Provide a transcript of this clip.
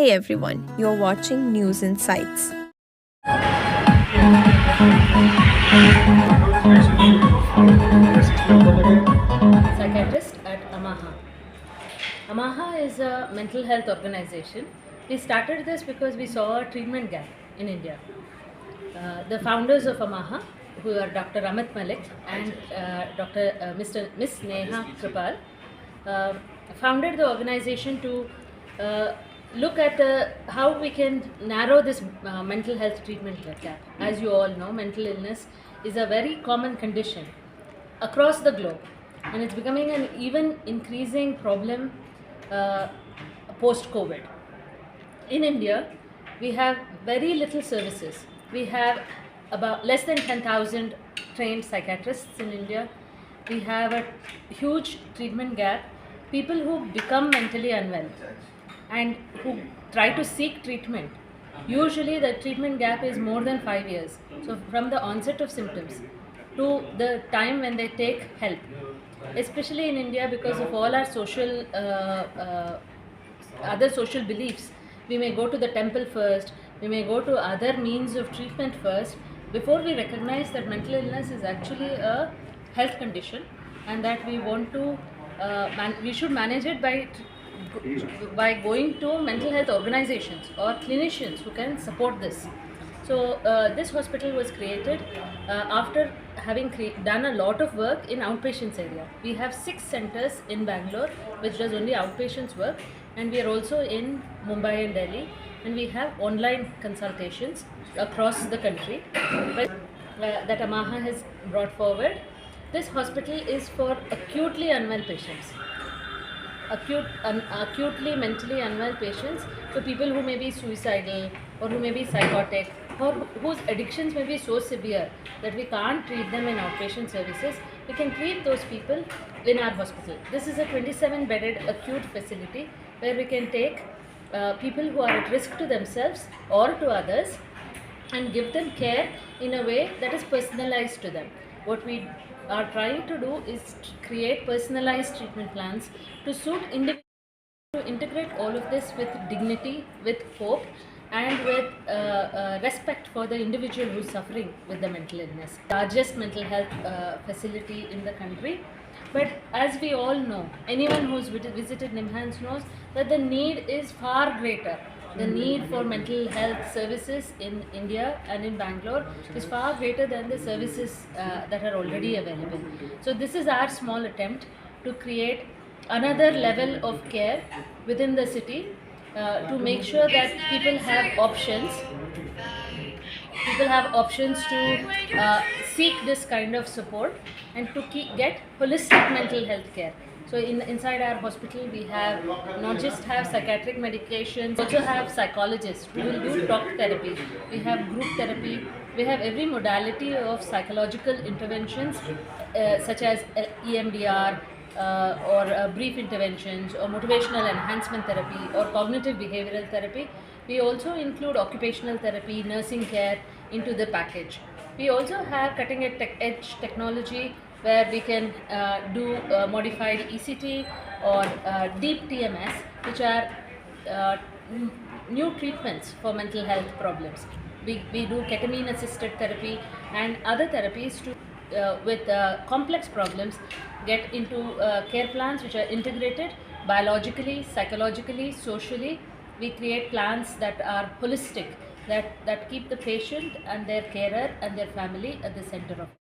Hey everyone, you're watching News Insights. Psychiatrist at Amaha. Amaha is a mental health organization. We started this because we saw a treatment gap in India. The founders of Amaha, who are Dr. Amit Malik and Miss Neha Kripal, uh, founded the organization to look at how we can narrow this mental health treatment gap. As you all know, mental illness is a very common condition across the globe, and it's becoming an even increasing problem uh, post COVID. In India, we have very little services. We have about less than 10,000 trained psychiatrists in India. We have a huge treatment gap. People who become mentally unwell and who try to seek treatment, usually the treatment gap is more than 5 years. So, from the onset of symptoms to the time when they take help, especially in India, because of all our social other social beliefs, we may go to the temple first, we may go to other means of treatment first before we recognize that mental illness is actually a health condition, and that we want to we should manage it by going to mental health organizations or clinicians who can support this. So this hospital was created after having done a lot of work in outpatients area. We have 6 centers in Bangalore which does only outpatients work, and we are also in Mumbai and Delhi, and we have online consultations across the country that Amaha has brought forward. This hospital is for acutely unwell patients. Acutely mentally unwell patients, so people who may be suicidal or who may be psychotic or whose addictions may be so severe that we can't treat them in outpatient services, we can treat those people in our hospital. This is a 27-bedded acute facility where we can take people who are at risk to themselves or to others and give them care in a way that is personalized to them. What we are trying to do is to create personalized treatment plans to suit individuals, to integrate all of this with dignity, with hope, and with respect for the individual who is suffering with the mental illness. Largest mental health facility in the country. But as we all know, anyone who's visited NIMHANS knows that the need is far greater. The need for mental health services in India and in Bangalore is far greater than the services that are already available. So this is our small attempt to create another level of care within the city to make sure that people have options. People have options to seek this kind of support and to get holistic mental health care. So inside our hospital, we have not just have psychiatric medications, we also have psychologists who will do talk therapy. We have group therapy. We have every modality of psychological interventions such as EMDR or brief interventions or motivational enhancement therapy or cognitive behavioral therapy. We also include occupational therapy, nursing care into the package. We also have cutting edge technology where we can do modified ECT or deep TMS, which are new treatments for mental health problems. We do ketamine assisted therapy and other therapies to with complex problems get into care plans which are integrated biologically, psychologically, socially. We create plans that are holistic, that keep the patient and their carer and their family at the center of